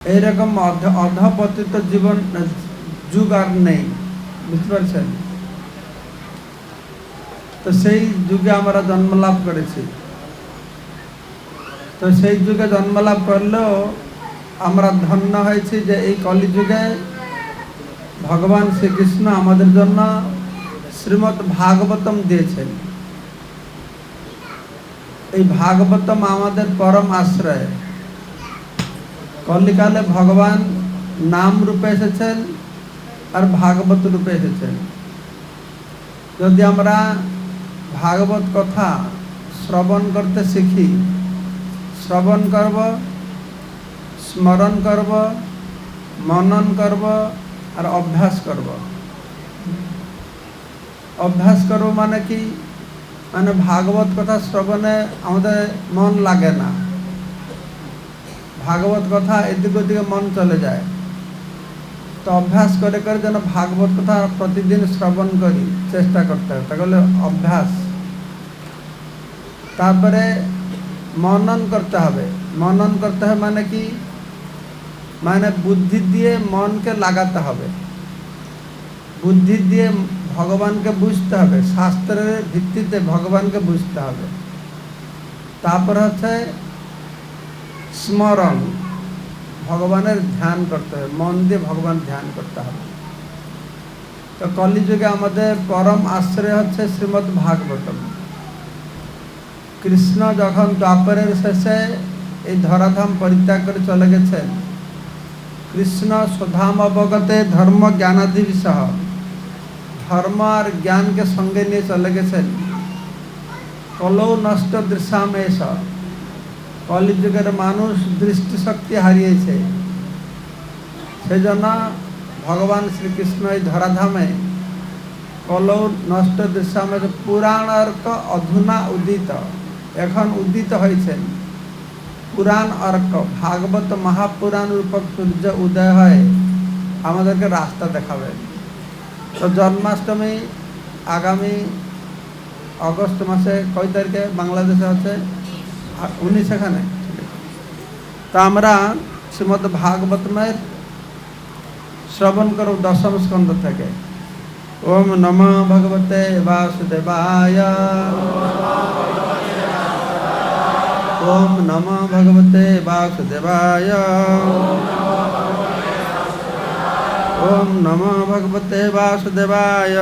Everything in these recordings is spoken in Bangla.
এইরকম অধপতিত জীবন যুগ আর নেই, বুঝতে পারছেন? তো সেই যুগে আমরা জন্মলাভ করেছি। তো সেই যুগে জন্মলাভ করলেও আমরা ধন্য হয়েছি যে এই কলিযুগে ভগবান শ্রীকৃষ্ণ আমাদের জন্য শ্রীমৎ ভাগবতম দিয়েছেন। এই ভাগবতম আমাদের পরম আশ্রয়। কলিকালে ভগবান নাম রূপে এসেছেন আর ভাগবত রূপে এসেছেন। যদি আমরা ভাগবত কথা শ্রবণ করতে শিখি, শ্রবণ করব, স্মরণ করব, মনন করব আর অভ্যাস করব। অভ্যাস করব মানে কি? মানে ভাগবত কথা শ্রবণে আমাদের মন লাগে না, ভাগবত কথা এদিক ওদিকে মন চলে যায়। তো অভ্যাস করে করে যেন ভাগবত কথা প্রতিদিন শ্রবণ করি, চেষ্টা করতে হবে, তাহলে অভ্যাস। তারপরে মনন করতে হবে। মনন করতে হবে মানে কি? মানে বুদ্ধি দিয়ে মনকে লাগাতে হবে, বুদ্ধি দিয়ে ভগবানকে বুঝতে হবে, শাস্ত্রের ভিত্তিতে ভগবানকে বুঝতে হবে। তারপর হচ্ছে স্মরণ, ভগবানের ধ্যান করতে হবে, মন দিয়ে ভগবান ধ্যান করতে হবে। তো কলিযুগে আমাদের পরম আশ্রয় হচ্ছে শ্রীমৎ ভাগবতম। কৃষ্ণ যখন দ্বাপরের শেষে এই ধরাধাম পরিত্যাগ করে চলে গেছেন, কৃষ্ণ সুধাম অবগতে ধর্ম জ্ঞানাদি সহ ধর্ম আর জ্ঞানকে সঙ্গে নিয়ে চলে গেছেন। কলৌ নষ্ট দৃশ্যাম এস, কলিযুগের মানুষ দৃষ্টিশক্তি হারিয়েছে। সেই জন্য ভগবান শ্রীকৃষ্ণ এই ধরাধামে কলৌ নষ্ট দৃশ্যাম পুরাণ অর্ক অধুনা উদিত, এখন উদিত হয়েছেন পুরাণ অর্ক। ভাগবত মহাপুরাণ রূপক সূর্য উদয় হয় আমাদেরকে রাস্তা দেখাবেন। তো জন্মাষ্টমী আগামী আগস্ট মাসে কয় তারিখে বাংলাদেশে আছে? 19 এখানে। তা আমরা শ্রীমদ্ ভাগবতমের শ্রবণ করব দশম স্কন্ধ থেকে। ওম নমঃ ভগবতে বাসুদেবায়, ওম নমঃ ভগবতে বাসুদেবায়, ওম নমঃ ভগবতে বাসুদেবায়।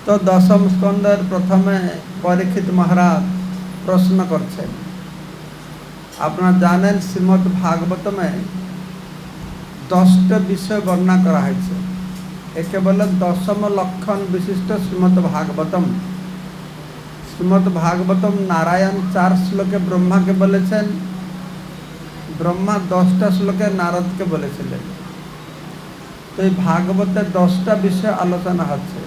তো দশম স্কন্ধের প্রথমে পরীক্ষিত মহারাজ প্রশ্ন করছেন। আপনারা জানেন শ্রীমদ্ ভাগবতমে 10টা বিষয় বর্ণনা করা হয়েছে। একে বলে দশম লক্ষণ বিশিষ্ট শ্রীমদ্ ভাগবতম। শ্রীমদ্ ভাগবতম নারায়ণ 4 শ্লোকে ব্রহ্মাকে বলেছেন, ব্রহ্মা 10টা শ্লোকে নারদকে বলেছিলেন। তো এই ভাগবতের 10টা বিষয় আলোচনা হচ্ছে।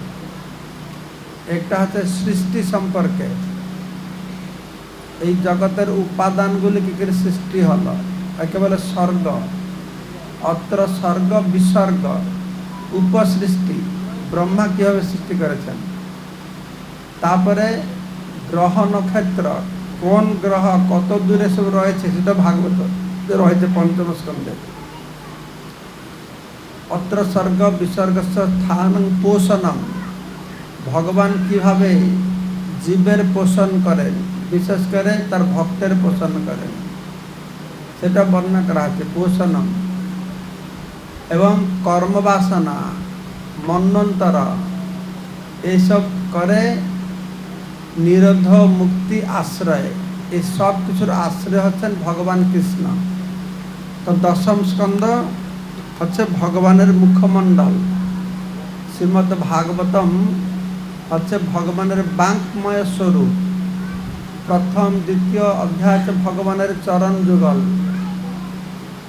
একটা হচ্ছে সৃষ্টি সম্পর্কে, এই জগতের উপাদানগুলি কি করে সৃষ্টি হলো, একে বলে স্বর্গ। অত্র স্বর্গ বিসর্গ উপসৃষ্টি, ব্রহ্মা কিভাবে সৃষ্টি করেছেন। তারপরে গ্রহ নক্ষত্র, কোন গ্রহ কত দূরে সব রয়েছে সেটা ভাগবত রয়েছে পঞ্চম স্কন্ধে। অত্র স্বর্গ বিসর্গ স্থানং পোষণম, ভগবান কিভাবে জীবের পোষণ করেন, বিশেষ করে তার ভক্তের পোষণ করেন, সেটা বর্ণনা করা হচ্ছে পোষণম। এবং কর্মবাসনা, মন্বন্তর, এইসব করে নিরোধ মুক্তি আশ্রয়, এই সব কিছুর আশ্রয় হচ্ছেন ভগবান কৃষ্ণ। তো দশম স্কন্ধ হচ্ছে ভগবানের মুখমণ্ডল। শ্রীমদ্ ভাগবতম হচ্ছে ভগবানের বাঙ্কময় স্বরূপ। প্রথম দ্বিতীয় অধ্যায় হচ্ছে ভগবানের চরণ যুগল,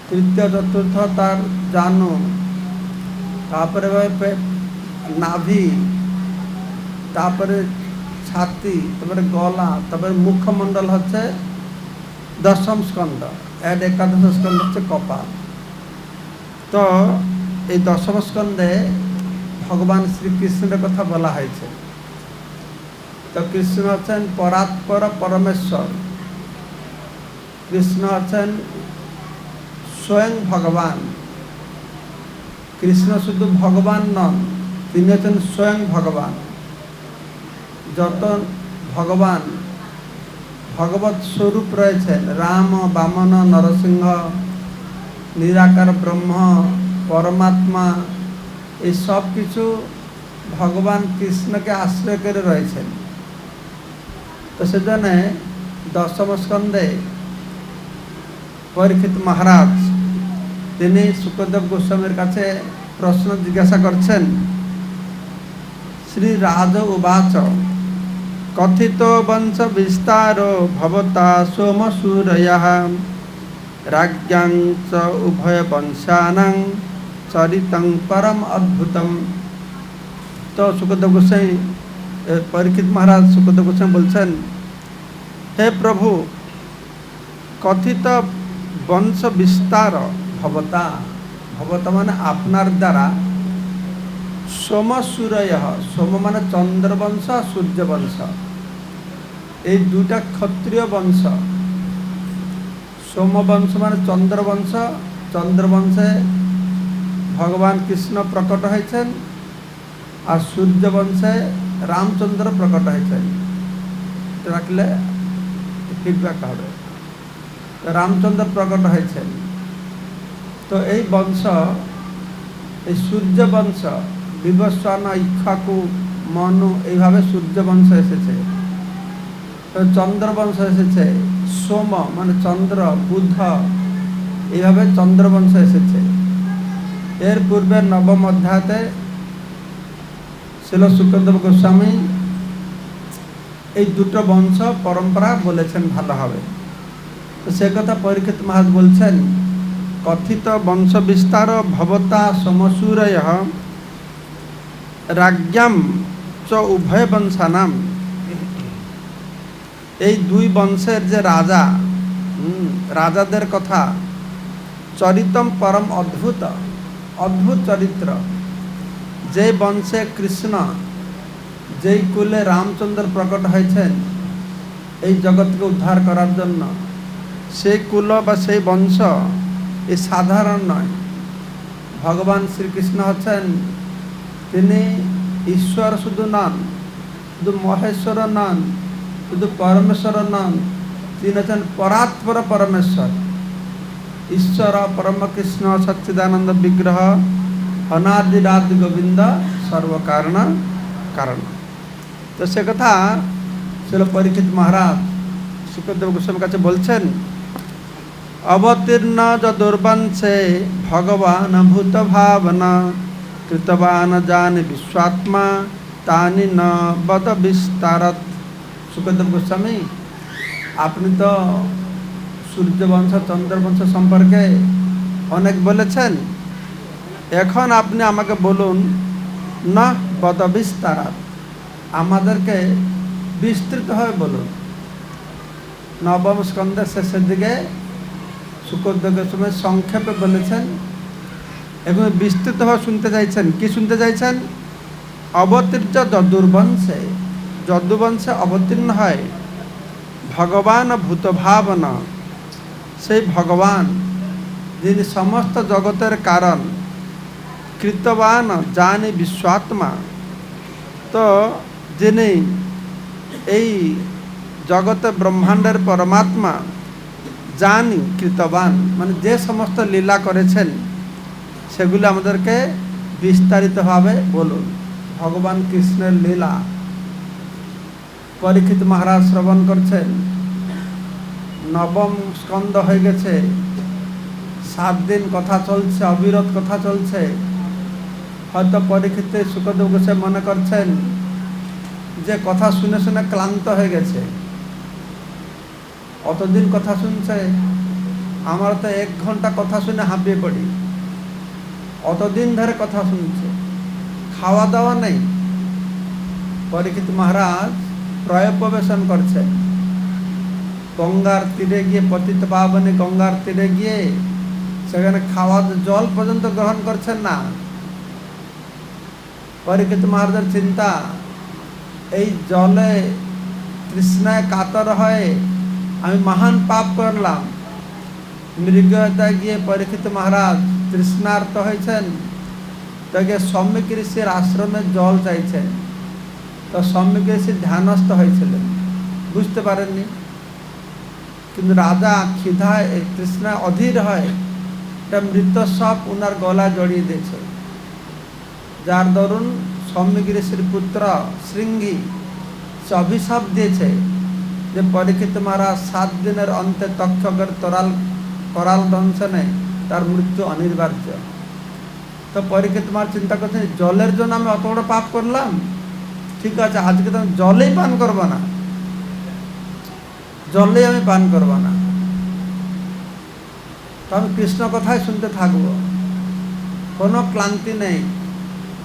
তৃতীয় চতুর্থ তার জানু, তারপরে নাভি, তারপরে ছাতি, তারপরে গলা, তারপরে মুখমণ্ডল হচ্ছে দশম স্কন্ধ। এর একাদশ স্কন্ধ হচ্ছে কপাল। তো এই দশম স্কন্ধে ভগবান শ্রীকৃষ্ণের কথা বলা হয়েছে। তো কৃষ্ণ হচ্ছেন পরাৎপর পরমেশ্বর। कृष्ण আছেন স্বয়ং ভগবান। কৃষ্ণ শুধু ভগবান নন, তিনি হচ্ছেন স্বয়ং ভগবান। যত ভগবান ভগবত স্বরূপ রয়েছেন, রাম, বামন, নরসিংহ, নিরাকার ব্রহ্ম, পরমাত্মা, এই সব কিছু ভগবান কৃষ্ণকে আশ্রয় করে রয়েছেন। তো সেজন্য দশম স্কন্ধে পরীক্ষিত মহারাজ তিনি শুকদেব গোস্বামীর কাছে প্রশ্ন জিজ্ঞাসা করছেন। শ্রী রাজ উবাচ কথিত বংশ বিস্তার ভবতা সোমসূরয়ঃ রাজ্ঞাং চ উভয় বংশানাং চরিতং পরম অদ্ভুতম। তো শুকদেব গোস্বামী পরীক্ষিত মহারাজ শুকদেব গোস্বামী বলছেন, হে প্রভু, কথিত বংশ বিস্তার ভবতা, ভবতা মানে আপনার দ্বারা, সোম সূরয়, সোম মানে চন্দ্রবংশ, সূর্যবংশ, এই দুটা ক্ষত্রিয় বংশ। সোমবংশ মানে চন্দ্রবংশ, চন্দ্রবংশে ভগবান কৃষ্ণ প্রকট হয়েছেন, আর সূর্যবংশে রামচন্দ্র প্রকট হয়েছেন। রাখলে ফিডব্যাক হবে। রামচন্দ্র প্রকট হয়েছেন। তো এই বংশ, এই সূর্য বংশ, বিবস্বান, ইক্ষ্বাকু, মনু, এইভাবে সূর্য বংশ এসেছে। তো চন্দ্রবংশ এসেছে, সোম মানে চন্দ্র, বুধ, এইভাবে চন্দ্রবংশ এসেছে। এর পূর্বে নবম অধ্যায়তে শিল শুকদেব গোস্বামী এই দুটো বংশ পরম্পরা বলেছেন ভালোভাবে। তো সে কথা পরীক্ষিত মহারাজ বলছেন, কথিত বংশ বিস্তার ভবতা সমসূরয় রাজ্ঞাম চ উভয় বংশানাম। এই দুই বংশের যে রাজা, রাজাদের কথা, চরিতম পরম অদ্ভুত, অদ্ভুত চরিত্র। যে বংশে কৃষ্ণ, যেই কুলে রামচন্দ্র প্রকট হয়েছেন এই জগৎকে উদ্ধার করার জন্য, সেই কুল বা সেই বংশ এ সাধারণ নয়। ভগবান শ্রীকৃষ্ণ হচ্ছেন, তিনি ঈশ্বর শুধু নন, শুধু মহেশ্বর নন, শুধু পরমেশ্বর নন, তিনি হচ্ছেন পরাৎপর পরমেশ্বর। ঈশ্বর পরম কৃষ্ণ সচ্চিদানন্দ বিগ্রহ অনাদিরাদি গোবিন্দ সর্বকারণ কারণ। তো সে কথা শিল পরীক্ষিত মহারাজ শুকদেব গোস্বামীর কাছে বলছেন, অবতীর্ণ যদুর্বংশে ভগবান ভূত ভাবনা কৃতবান জানি বিশ্বাত্মা তানি ন বদ বিস্তারত। শুকদেব গোস্বামী, আপনি তো সূর্যবংশ, চন্দ্রবংশ সম্পর্কে অনেক বলেছেন, এখন আপনি আমাকে বলুন না বদ বিস্তারত, আমাদেরকে বিস্তৃতভাবে বলুন। নবম স্কন্ধের শেষের দিকে শুকদেব গোস্বামী সংক্ষেপে বলেছেন এবং বিস্তৃতভাবে শুনতে চাইছেন। কি শুনতে চাইছেন? অবতীর্য যদুর্বংশে, যদুবংশে অবতীর্ণ হয় ভগবান ভূত ভাবনা, সেই ভগবান যিনি সমস্ত জগতের কারণ, কৃতবান জানি বিশ্বাত্মা, তো যিনি এই জগতে ব্রহ্মাণ্ডের পরমাত্মা, জানি কৃতবান মানে যে সমস্ত লীলা করেছেন সেগুলো আমাদেরকে বিস্তারিতভাবে বলুন। ভগবান কৃষ্ণের লীলা পরীক্ষিত মহারাজ শ্রবণ করছেন। নবম স্কন্ধ হয়ে গেছে, 7 দিন কথা চলছে, অবিরত কথা চলছে। হয়তো পরীক্ষিত শুকদেব গোস্বামী মনে করছেন যে কথা শুনে শুনে ক্লান্ত হয়ে গেছে, অতদিন কথা শুনছে, আমার তো 1 ঘন্টা কথা শুনে হাঁপিয়ে পড়ি। অতদিন ধরে কথা শুনছে, খাওয়া দাওয়া নেই। পরীক্ষিত মহারাজ প্রয়োপবেশন করছেন, গঙ্গার তীরে গিয়ে, পতিত পাবনে গঙ্গার তীরে গিয়ে সেখানে খাওয়া জল পর্যন্ত গ্রহণ করছেন না। পরীক্ষিত মহারাজের চিন্তা, এই জলে তৃষ্ণায় কাতর হয়ে আমি মহান পাপ করলাম, মৃগতা গিয়ে পরীক্ষিত মহারাজ তৃষ্ণার্ত হয়েছেন, তো গিয়ে সম্যক ঋষির আশ্রমে জল চাইছেন। তো সম্যক ঋষি ধ্যানস্থ হয়েছিলেন, বুঝতে পারেননি। কিন্তু রাজা খিদায় তৃষ্ণায় অধীর হয়, একটা মৃত সাপ ওনার গলা জড়িয়ে দিয়েছে, যার দরুন সম্যক ঋষির পুত্র শৃঙ্গী সে অভিশাপ দিয়েছে যে পরীক্ষিত মহারাজ 7 দিনের অন্তে তক্ষকের করাল দংশনে তার মৃত্যু অনিবার্য। তো পরীক্ষিত মহারাজ চিন্তা করছেন, জলের জন্য আমি অত বড় পাপ করলাম, ঠিক আছে আজকে তো আমি জলেই পান করবো না, জলেই আমি পান করবো না, তো আমি কৃষ্ণ কথাই শুনতে থাকবো। কোনো ক্লান্তি নেই,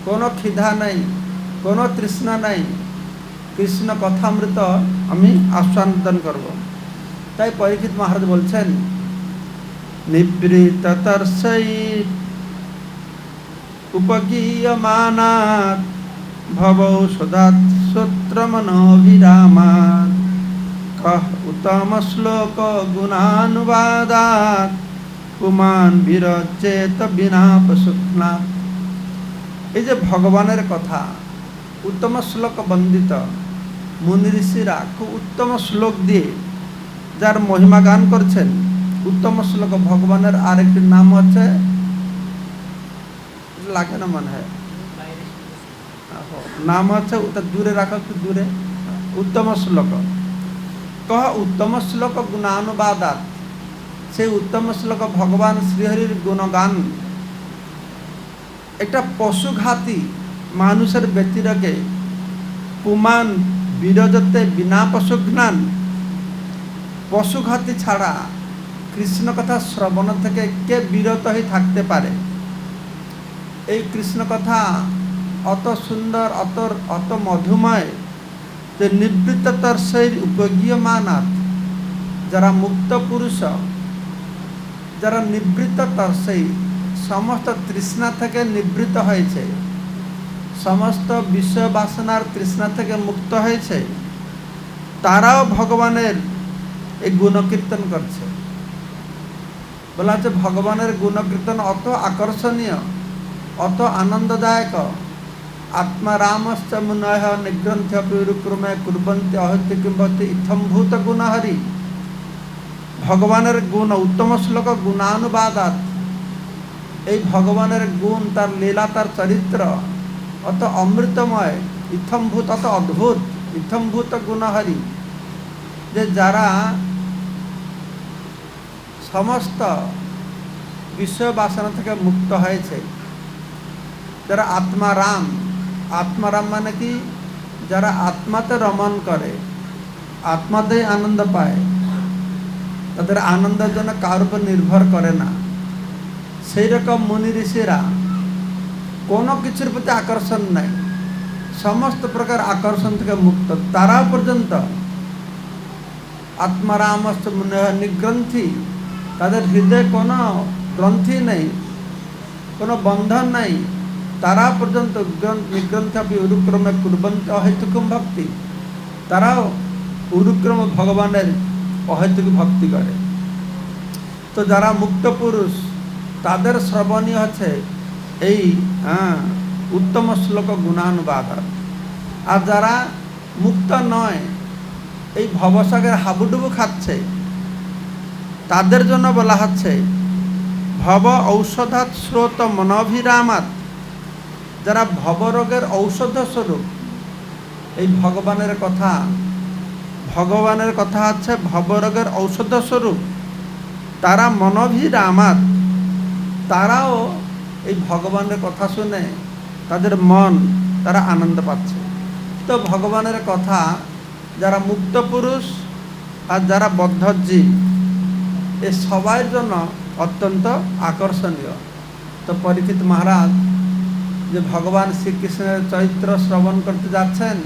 কোনো খিদা নেই, কোনো তৃষ্ণা নেই, কৃষ্ণ কথামৃত আমি আস্বাদন করব। তাই পরীক্ষিত মহারাজ বলছেন, নিবৃত তর্ষৈ উপগীয়মানাৎ ভবৌষধাৎ শ্রোত্রমনোভিরামাৎ কহ উত্তম শ্লোক গুণানুবাদাৎ পুমান বিরচেত বিনাপসুখ্নাৎ। এই যে ভগবানের কথা উত্তম শ্লোক বন্দিত, মুনি ঋষিরা খুব উত্তম শ্লোক দিয়ে যার মহিমা গান করছেন। উত্তম শ্লোক ভগবানের আরেকটি নাম হচ্ছে, লাগে না মনে হয়, নাম হচ্ছে, ওটা দূরে রাখো একটু দূরে, উত্তম শ্লোক। কহ উত্তম শ্লোক গুণানুবাদাত, সেই উত্তম শ্লোক ভগবান শ্রীহরির গুণগান একটা পশুঘাতী মানুষের ব্যতিরকে পুমান বিরজতে বিনা পশুঘ্নান, পশুঘাতী ছাড়া কৃষ্ণ কথা শ্রবণ থেকে কে বিরত হয়ে থাকতে পারে। এই কৃষ্ণ কথা অত সুন্দর, অত মধুময় যে নিবৃত্ত তর্ষৈর উপগীয়মানাৎ, যারা মুক্ত পুরুষ, যারা নিবৃত্ত তর্ষৈ সমস্ত তৃষ্ণা থেকে নিবৃত্ত হয়েছে, সমস্ত বিষয় বাসনার তৃষ্ণা থেকে মুক্ত হয়েছে, তারাও ভগবানের এই গুণকীর্তন করছে। বলা হচ্ছে ভগবানের গুণকীর্তন অত আকর্ষণীয়, অত আনন্দদায়ক। আত্মারামশ্চ মুনয়ঃ নিগ্রন্থ্য বিরুক্রমে কুর্বন্তি অহতি কিম্বতি ইত্থম্ভূত গুণহরি। ভগবানের গুণ উত্তম শ্লোক গুণানুবাদাত, এই ভগবানের গুণ, তার লীলা, তার চরিত্র অত অমৃতময়, ইত্থম্ভূত অত অদ্ভুত, ইত্থম্ভূত গুণহরি, যে যারা সমস্ত বিষয় বাসনা থেকে মুক্ত হয়েছে, যারা আত্মারাম, আত্মারাম মানে কি, যারা আত্মাতে রমণ করে, আত্মাতেই আনন্দ পায়, তাদের আনন্দের জন্য কারোর উপর নির্ভর করে না, সেই রকম মুনি ঋষিরা কোনো কিছুর প্রতি আকর্ষণ নাই, সমস্ত প্রকার আকর্ষণ থেকে মুক্ত, তারা পর্যন্ত আত্মারামস্ত মুনয়ঃ নিগ্রন্থি, তাদের হৃদয়ে কোনো গ্রন্থি নেই, কোনো বন্ধন নাই, তারা পর্যন্ত নিগ্রন্থ উরুক্রমে কুর্বন্তি অহেতুকম ভক্তি, তারাও উরুক্রম ভগবানের অহেতুক ভক্তি করে। তো যারা মুক্ত পুরুষ তাদের শ্রবণীয় হচ্ছে এই উত্তম শ্লোক গুণানুবাদ। আর যারা মুক্ত নয়, এই ভবসাগরের হাবুডুবু খাচ্ছে, তাদের জন্য বলা হচ্ছে ভব ঔষধাৎ স্রোত মনোভিরামাৎ, যারা ভবরোগের ঔষধ স্বরূপ এই ভগবানের কথা হচ্ছে ভবরোগের ঔষধ স্বরূপ, তারা মনোভিরামাৎ, তারাও এই ভগবানের কথা শুনে তাদের মন, তারা আনন্দ পাচ্ছে। তো ভগবানের কথা যারা মুক্ত পুরুষ আর যারা বদ্ধজীব, এ সবার জন্য অত্যন্ত আকর্ষণীয়। তো পরীক্ষিত মহারাজ যে ভগবান শ্রীকৃষ্ণের চরিত্র শ্রবণ করতে যাচ্ছেন,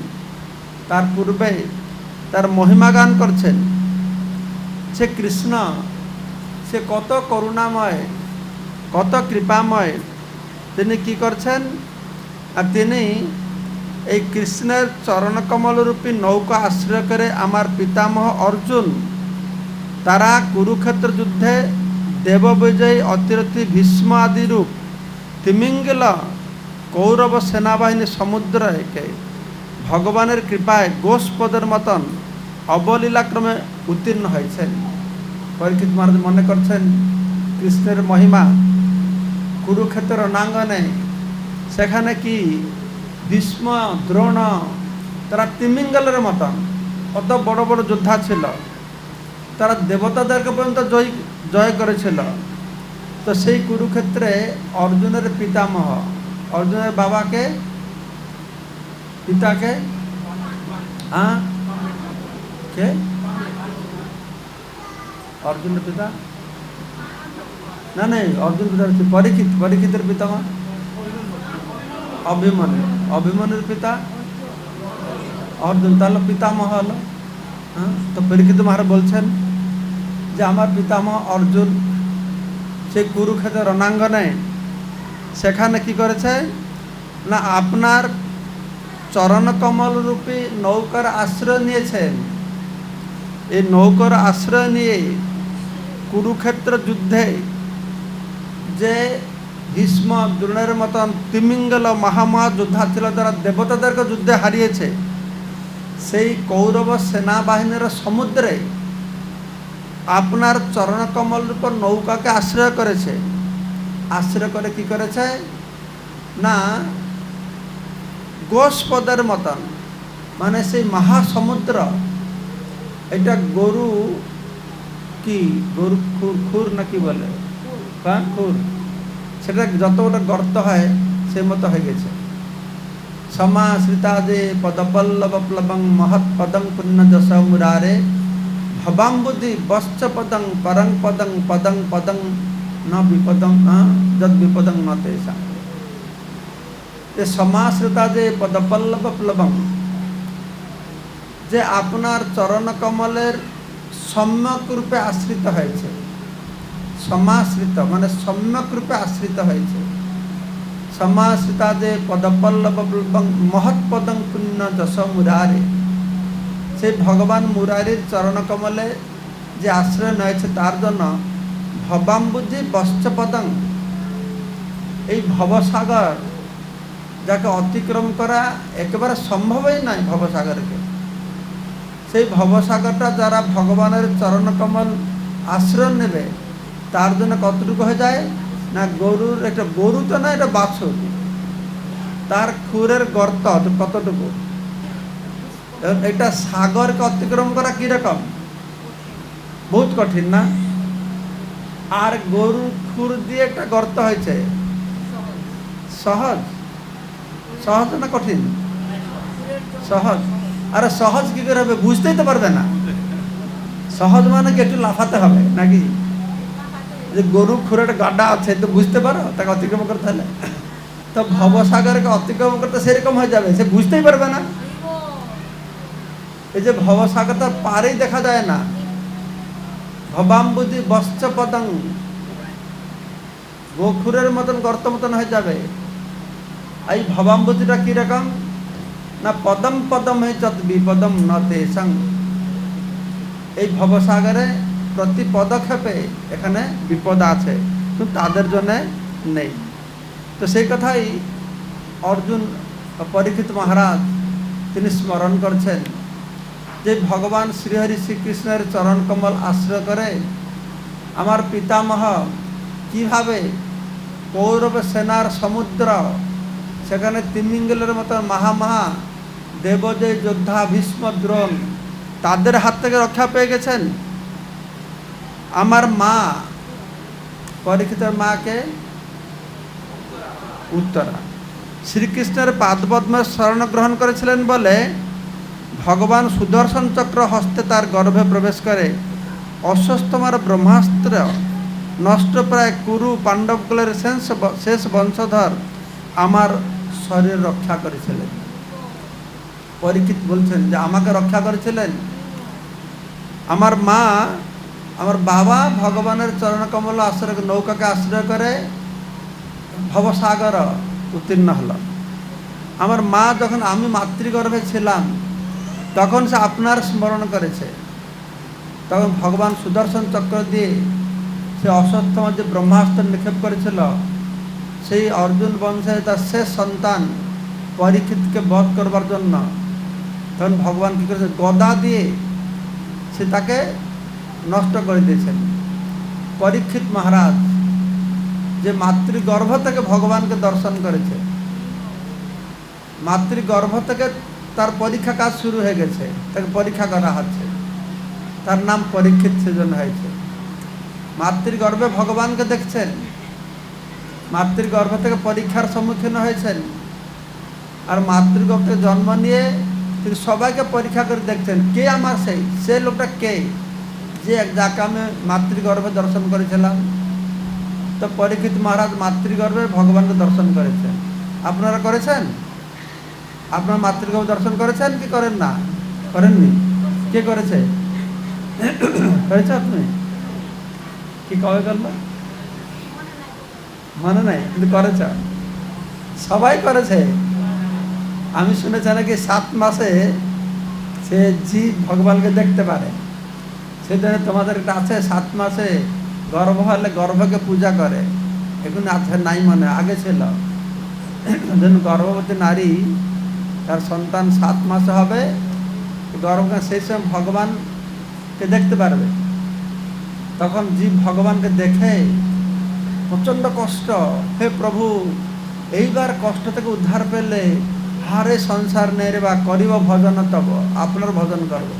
তার পূর্বে তার মহিমা গান করছেন। সে কৃষ্ণ, সে কত করুণাময়, কত কৃপাময়। তিনি কি করছেন, আর তিনি এই কৃষ্ণের চরণকমলরূপী নৌকা আশ্রয় করে আমার পিতামহ অর্জুন, তারা কুরুক্ষেত্র যুদ্ধে দেববিজয়ী অতিরথী ভীষ্ম আদি রূপ তিমিঙ্গল কৌরব সেনাবাহিনী সমুদ্রকে ভগবানের কৃপায় গোষ্পদের মতন অবলীলাক্রমে উত্তীর্ণ হয়েছেন। পরীক্ষিত মহারাজ মনে করছেন কৃষ্ণের মহিমা কুরুক্ষেত্র রণাঙ্গনে, সেখানে কি ভীষ্ম দ্রোণ তারা তিমিঙ্গলের মতন কত বড় বড় যোদ্ধা ছিল, তারা দেবতাদেরকে পর্যন্ত জয় করেছিল। তো সেই কুরুক্ষেত্রে অর্জুনের পিতামহ, অর্জুনের বাবাকে পিতাকে কে অর্জুনের পিতা না নেই অর্জুন পিতা পরীক্ষিত, পরীক্ষিতের পিতামহ অভিমন্যু, অভিমন্যুর পিতা অর্জুন, তাহলে পিতামহ হলো। তো পরীক্ষিত মহারাজ বলছেন যে আমার পিতামহ অর্জুন সেই কুরুক্ষেত্র রণাঙ্গনে সেখানে কি করেছে না আপনার চরণকমল রূপী নৌকার আশ্রয় নিয়েছেন। এই নৌকার আশ্রয় নিয়ে কুরুক্ষেত্র যুদ্ধে যে ভীষ্ম দ্রোণের মতন তিমিঙ্গল মহামহা যোদ্ধা ছিল, যারা দেবতাদেরকে যুদ্ধে হারিয়েছে, সেই কৌরব সেনাবাহিনীর সমুদ্রে আপনার চরণকমল উপর নৌকাকে আশ্রয় করেছে। আশ্রয় করে কি করেছে না গোষ্পদের মতন, মানে সেই মহাসমুদ্র, এটা গরু কি গরু খুর না কি বলে খুর, সেটা যত গোটা গর্ত হয় সেই মতো হয়ে গেছে। সমাশ্রিতা যে পদপল্লব প্লবং মহৎ পদং পুণ্য যশ মুরারে ভবাম্বুদি বশ্চ পদং পরং পদং পদং পদং ন বিপদং যদ বিপদং ন তেষা। যে সমাশ্রিতা যে পদপল্লব প্লবং, যে আপনার চরণ কমলের সম্যক রূপে আশ্রিত হয়েছে। সমাশ্রিত মানে সম্যক রূপে আশ্রিত হয়েছে। সমাশ্রিতা যে পদপল্লব প্লবং মহৎ পদং পুণ্য যশ মুরারে, সেই ভগবান মুরারির চরণ কমলে যে আশ্রয় নিয়েছে তার জন্য ভবাম্বুজি বশ্চপদং, এই ভবসাগর যাকে অতিক্রম করা একেবারে সম্ভবই নয় ভবসাগরকে, সেই ভবসাগরটা যারা ভগবানের চরণ কমল আশ্রয় নেবে তার জন্য কতটুকু হয়ে যায় না গরুর, একটা গরু তো না, এটা বাছুর, তার খুরের গর্ত কতটুকু। এটা সাগরকে অতিক্রম করা কিরকম, বহুত কঠিন না। আর গরু খুর দিয়ে একটা গর্ত হয়েছে, সহজ সহজ না কঠিন? সহজ। আরে সহজ কি করে হবে, বুঝতেই তো পারবে না। সহজ মানে কি একটু লাফাতে হবে নাকি? যে গরু খুরের গাড্ডা আছে তো বুঝতে পারো, তাকে অতিক্রম করতে হলে। তো ভবসাগরকে অতিক্রম করতে সেরকম হয়ে যাবে, সে বুঝতেই পারবে না। এই যে ভবসাগরটা পারেই দেখা যায় না। ভবাম্বুজি বশ্চপদং, গোখুরের মতন গর্ত মতন হয়ে যাবে। এই ভবাম্বুজিটা কিরকম না পদম পদম হে যত বিপদম ন তেষাং, এই ভবসাগরে প্রতি পদক্ষেপে এখানে বিপদ আছে, কিন্তু তাদের জন্য নেই। তো সেই কথাই অর্জুন পরীক্ষিত মহারাজ তিনি স্মরণ করছেন যে ভগবান শ্রীহরি শ্রীকৃষ্ণের চরণ কমল আশ্রয় করে আমার পিতামহ কিভাবে কৌরব সেনার সমুদ্র, সেখানে তিমিঙ্গলের মতো মহামহা দেবজয় যোদ্ধা ভীষ্ম দ্রোণ তাদের হাত থেকে রক্ষা পেয়ে গেছেন। আমার মা পরীক্ষিতের মাকে উত্তরা শ্রীকৃষ্ণের পাদপদ্মে শরণ গ্রহণ করেছিলেন বলে ভগবান সুদর্শন চক্র হস্তে তার গর্ভে প্রবেশ করে অশ্বত্থামার ব্রহ্মাস্ত্র নষ্ট প্রায় কুরু পাণ্ডবকুলের শেষ বংশধর আমার শরীর রক্ষা করেছিলেন। পরীক্ষিত বলছেন যে আমাকে রক্ষা করেছিলেন আমার মা, আমার বাবা ভগবানের চরণকমল আশ্রয় নৌকাকে আশ্রয় করে ভবসাগর উত্তীর্ণ হল। আমার মা যখন আমি মাতৃগর্ভে ছিলাম তখন সে আপনার স্মরণ করেছে, তখন ভগবান সুদর্শন চক্র দিয়ে সে সে অশ্বত্থামা যে ব্রহ্মাস্ত্র নিক্ষেপ করেছিল, সেই অর্জুন বংশে তার শেষ সন্তান পরীক্ষিতকে বধ করবার জন্য তখন ভগবান কী করেছে, গদা দিয়ে সে তাকে নষ্ট করে দিয়েছেন। পরীক্ষিত মহারাজ যে মাতৃগর্ভ থেকে ভগবানকে দর্শন করেছে, মাতৃগর্ভ থেকে তার পরীক্ষা কাজ শুরু হয়ে গেছে, তাকে পরীক্ষা করা হচ্ছে, তার নাম পরীক্ষিত সেজন্য হয়েছে। মাতৃগর্ভে ভগবানকে দেখছেন, মাতৃগর্ভ থেকে পরীক্ষার সম্মুখীন হয়েছেন, আর মাতৃগর্ভে জন্ম নিয়ে তিনি সবাইকে পরীক্ষা করে দেখছেন কে আমার সে লোকটা কে, যে যাকে আমি মাতৃগর্ভে দর্শন করেছিলাম। তো পরীক্ষিত মহারাজ মাতৃগর্ভে ভগবানকে দর্শন করেছেন। আপনারা করেছেন? আপনার মাতৃগর্ভ দর্শন করেছেন কি করেন না? করেননি? কে করেছে? করেছে আপনি? কি কবে করলো মনে নাই, কিন্তু করেছ, সবাই করেছে। আমি শুনেছি নাকি 7 মাসে সে জীব ভগবানকে দেখতে পারে, সেজন্য তোমাদের একটা আছে 7 মাসে গর্ভ হলে গর্ভকে পূজা করে। এখন আছে নাই, মনে আগে ছিল। গর্ভবতী নারী তার সন্তান 7 মাসে হবে, গর্ভকে সেই সময় ভগবানকে দেখতে পারবে। তখন জীব ভগবানকে দেখে প্রচণ্ড কষ্ট, হে প্রভু এইবার কষ্ট থেকে উদ্ধার পেলে হারে সংসার নেই বা করিব ভজন তব, আপনার ভজন করব।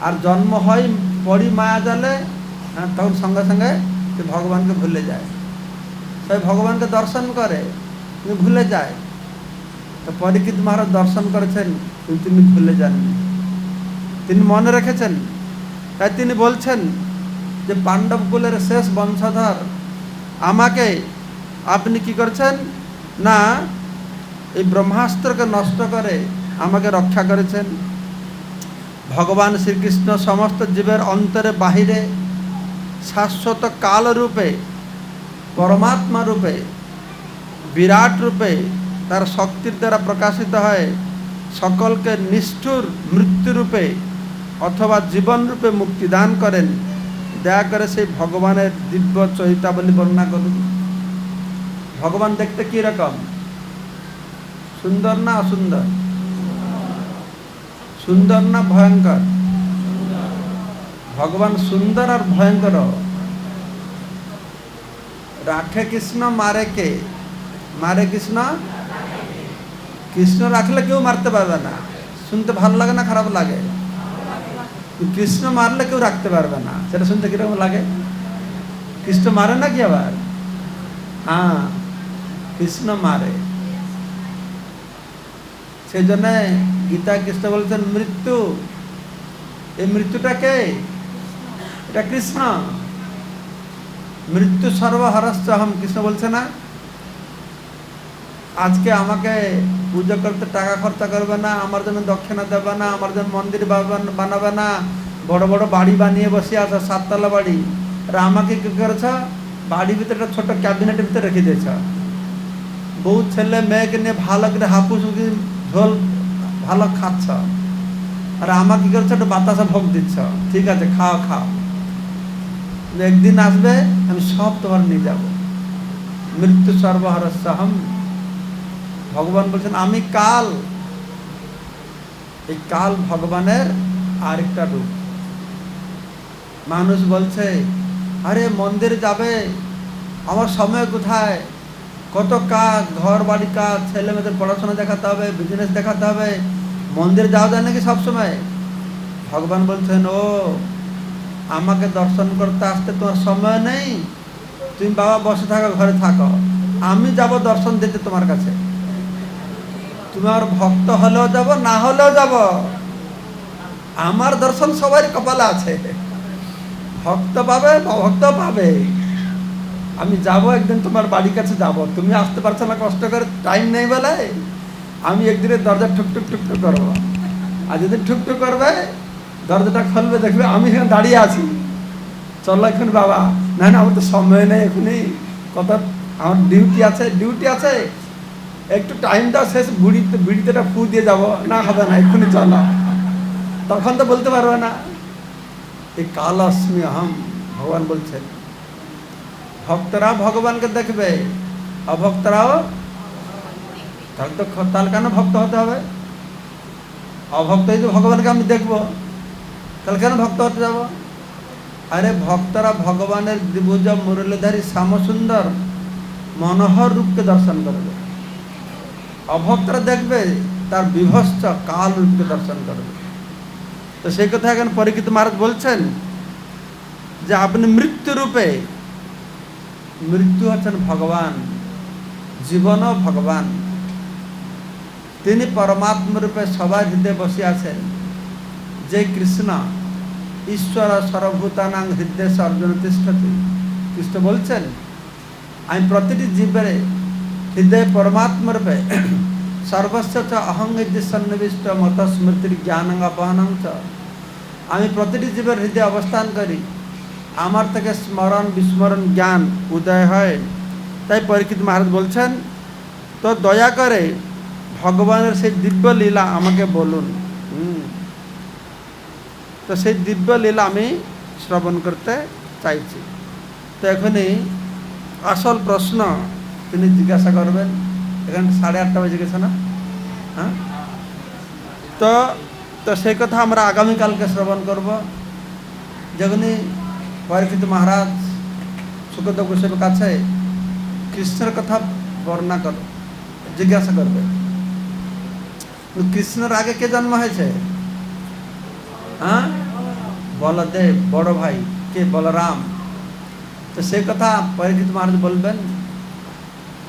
আর জন্ম হয় পরি মায়া জালে, তখন সঙ্গে সঙ্গে সে ভগবানকে ভুলে যায়। সে ভগবানকে দর্শন করে কিন্তু ভুলে যায়। তো পরীক্ষিত মহারাজ দর্শন করেছেন কিন্তু তিনি ভুলে যাননি, তিনি মনে রেখেছেন। তাই তিনি বলছেন যে পাণ্ডব কুলের শেষ বংশধর আমাকে আপনি কি করছেন না, এই ব্রহ্মাস্ত্রকে নষ্ট করে আমাকে রক্ষা করেছেন। ভগবান শ্রীকৃষ্ণ সমস্ত জীবের অন্তরে বাহিরে শাশ্বত কাল রূপে, পরমাত্মা রূপে, বিরাট রূপে তার শক্তির দ্বারা প্রকাশিত হয় সকলকে নিষ্ঠুর মৃত্যুরূপে অথবা জীবন রূপে মুক্তি দান করেন। দয়া করে সেই ভগবানের দিব্য চরিতাবলী বর্ণনা করুন। ভগবান দেখতে কি রকম? সুন্দর না অসুন্দর? সুন্দর না ভয়ঙ্কর? ভগবান সুন্দর আর ভয়ঙ্কর। রাখে কৃষ্ণ, মারে কে? মারে কৃষ্ণ। কৃষ্ণ রাখলে কেউ মারতে পারবে না। শুনতে ভালো লাগে না খারাপ লাগে? কৃষ্ণ মারলে কেউ রাখতে পারবে না, সেটা শুনতে কিরকম লাগে? কৃষ্ণ মারে না কি আবার? হ্যাঁ, কৃষ্ণ মারে। সেই জন্য গীতা কৃষ্ণ বলছেন মৃত্যু, এই মৃত্যুটা কে? এটা কৃষ্ণ। মৃত্যু সর্বহরশ্চ অহম, কৃষ্ণ বলছে না? আজকে আমাকে পুজো করতে টাকা খরচা করবে না, আমার জন্য দক্ষিণা দেবে না, আমার জন্য মন্দির বানাবে না, বড় বড় বাড়ি বানিয়ে বসে আছে, 7 তলা বাড়ি, আর আমাকে কি করেছ? বাড়ির ভিতরে একটা ছোট ক্যাবিনেটের ভিতরে রেখে দিয়েছ। বউ ছেলে মেয়েকে নিয়ে ভালো করে হাপুসুকি ঝোল ভালো খাচ্ছ, আর আমাকে কি করছো? একটা বাতাসা ভোগ দিচ্ছ। ঠিক আছে, খাও খাও, একদিন আসবে আমি সব তোমার নিয়ে যাব। মৃত্যু সর্বহরস্য অহম। ভগবান বলছেন আমি কাল। এই কাল ভগবানের আরেকটা রূপ। মানুষ বলছে আরে মন্দিরে যাবে, আমার সময় কোথায়, কত কাজ, ঘর বাড়ি কাজ, ছেলে মেয়েদের পড়াশোনা দেখাতে হবে, বিজনেস দেখাতে হবে, মন্দিরে যাওয়া যায় নাকি সব সময়? ভগবান বলছেন ও আমাকে দর্শন করতে আসতে তোমার সময় নেই, তুমি বাবা বসে থাকো, ঘরে থাকো, আমি যাব দর্শন দিতে তোমার কাছে। তোমার ভক্ত হলেও যাব, না হলেও যাব। আমার দর্শন সবার কপালে আছে, ভক্ত পাবে ভক্ত পাবে। আমি যাব একদিন তোমার বাড়ির কাছে যাব, তুমি আসতে পারছো না, কষ্ট করে টাইম নেই বলে আমি একদিনের দরজা ঠুকঠুক ঠুকঠুক করবো। আর যেদিন ঠুকঠুক করবে দরজাটা খুলবে, দেখবে আমি এখানে দাঁড়িয়ে আছি, চলো এখন বাবা। না না আমার তো সময় নেই, এখনই কত আমার ডিউটি আছে, একটু টাইম দাও, শেষ বিড়িতে ফু দিয়ে যাবো। না হবে না, এক্ষুনি চলো। তখন তো বলতে পারবে না। এই কাল অস্মি অহম, ভগবান বলছেন ভক্তরা ভগবানকে দেখবে, অভক্তরাও। তাহলে কেন ভক্ত হতে হবে? অভক্ত যদি ভগবানকে আমি দেখবো, তাহলে কেন ভক্ত হতে যাব? আরে ভক্তরা ভগবানের দ্বিভুজ মুরলীধারী শ্যামসুন্দর মনোহর রূপকে দর্শন করবে, অভক্তরা দেখবে তার বিভৎস কাল রূপকে দর্শন করবে। তো সেই কথা এখন পরীক্ষিত মহারাজ বলছেন যে আপনি মৃত্যু রূপে, মৃত্যু হচ্ছেন ভগবান, জীবনও ভগবান, তিনি পরমাত্মা রূপে সবার হৃদয়ে বসে আছেন। যে কৃষ্ণ ঈশ্বর সর্বভূতানাং হৃদয়ে অর্জুন তিষ্ঠতি, কৃষ্ণ বলছেন আমি প্রতিটি জীবের হৃদয়ে পরমাত্মা রূপে সর্বস্ব চ অহং সন্নিবিষ্ট মত স্মৃতির জ্ঞান অপহনং চ, আমি প্রতিটি জীবের হৃদয়ে অবস্থান করি, আমার থেকে স্মরণ বিস্মরণ জ্ঞান উদয় হয়। তাই পরীক্ষিত মহারাজ বলছেন তো দয়া করে ভগবানের সেই দিব্য লীলা আমাকে বলুন। তো সেই দিব্য লীলা আমি শ্রবণ করতে চাইছি। তো এখনই আসল প্রশ্ন তিনি জিজ্ঞাসা করবেন। এখানে 8:30 বেজে গেছে না? হ্যাঁ, তো তো সেই কথা আমরা আগামীকালকে শ্রবণ করব। যখনই পরীক্ষিত মহারাজ সুখদেব গোস্বামীর কাছে কৃষ্ণের কথা বর্ণনা করবে, জিজ্ঞাসা করবে কৃষ্ণের আগে কে জন্ম হয়েছে? হ্যাঁ, বলদেব, বড় ভাই কে? বলরাম। তো সেই কথা পরীক্ষিত মহারাজ বলবেন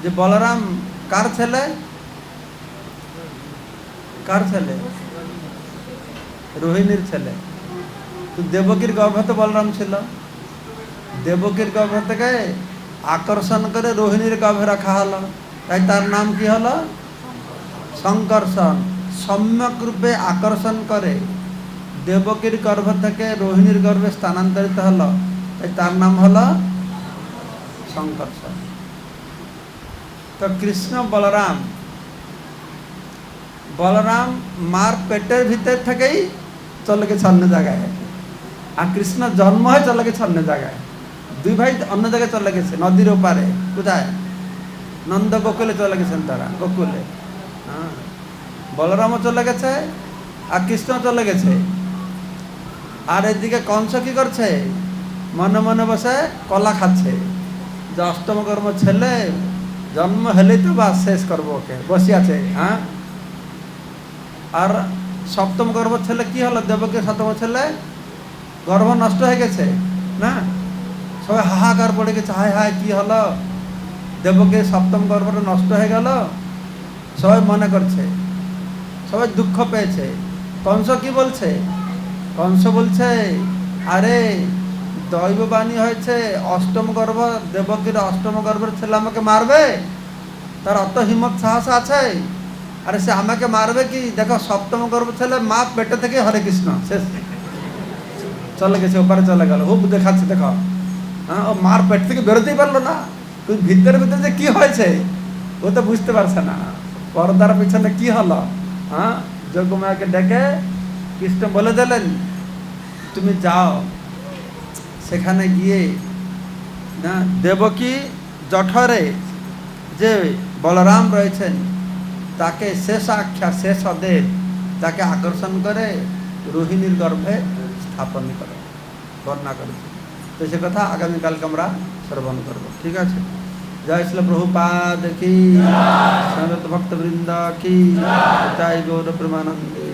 যে বলরাম কার ছেলে? কার ছেলে? রোহিণীর ছেলে। তো দেবকীর গর্ভে তো বলরাম ছিল, দেবকীর গর্ভ থেকে আকর্ষণ করে রোহিণীর গর্ভে রাখা হলো, তাই তার নাম কি হলো? শঙ্কর্ষণ। সম্যক রূপে আকর্ষণ করে দেবকীর গর্ভ থেকে রোহিণীর গর্ভে স্থানান্তরিত হলো, তাই তার নাম হলো শঙ্কর্ষণ। তো কৃষ্ণ বলরাম, বলরাম মার পেটের ভিতর থেকেই চলে গেছে অন্য জায়গায়, আর কৃষ্ণ জন্ম হয়ে চলে গেছে অন্য জায়গায়। দুই ভাই অন্য জায়গায় চলে গেছে, নদীর ওপারে। কোথায়? নন্দ গোকুলে চলে গেছেন তারা, গোকুলে। হ্যাঁ, বলরামও চলে গেছে আর কৃষ্ণ চলে গেছে। আর এদিকে কংস কি করছে? মনে মনে বসে কলা খাচ্ছে, যে অষ্টম কর্ম ছেলে জন্ম হলেই তো বা শেষ করবো ওকে, বসে আছে। হ্যাঁ, আর সপ্তম গর্ভ ছেলে কি হলো? দেবকীর সপ্তম ছেলে গর্ভ নষ্ট হয়ে গেছে না, সবাই হাহাকার পড়ে গেছে, হায় হায় কি হলো, দেবকীর সপ্তম গর্ভটা নষ্ট হয়ে গেল। সবাই মনে করছে, সবাই দুঃখ পেয়েছে। কংস কি বলছে? কংস বলছে আরে দৈববাণী হয়েছে অষ্টম গর্ভ, দেবকীর অষ্টম গর্ভের ছেলে আমাকে মারবে, তার অত হিম্মত সাহস আছে? আরে সে আমাকে মারবে কি? দেখো সপ্তম গর্ভ ছেলে মা পেটে থেকে হরে কৃষ্ণ শেষ, চলে গেছে, ওপারে চলে গেল, হুপ দেখাচ্ছে। দেখো, হ্যাঁ, ও মার পেট থেকে বেরোতেই পারলো না। তুই ভিতরে ভিতরে যে কি হয়েছে ও তো বুঝতে পারছে না, পর্দার পিছনে কি হলো। হ্যাঁ, যোগমায়াকে ডেকে কৃষ্ণ বলে দিলেন তুমি যাও, সেখানে গিয়ে না দেবকী জঠরে যে বলরাম রয়েছেন তাকে শেষ আখ্যা, শেষ অদেব তাকে আকর্ষণ করে রোহিণীর গর্ভে স্থাপন করে বর্ণনা করেছে। তো সে কথা আগামীকালকে আমরা শ্রবণ করব। ঠিক আছে? জয় শ্রী প্রভুপাদ কি, সনাতন ভক্তবৃন্দ কি, জয় গৌর প্রেমানন্দে।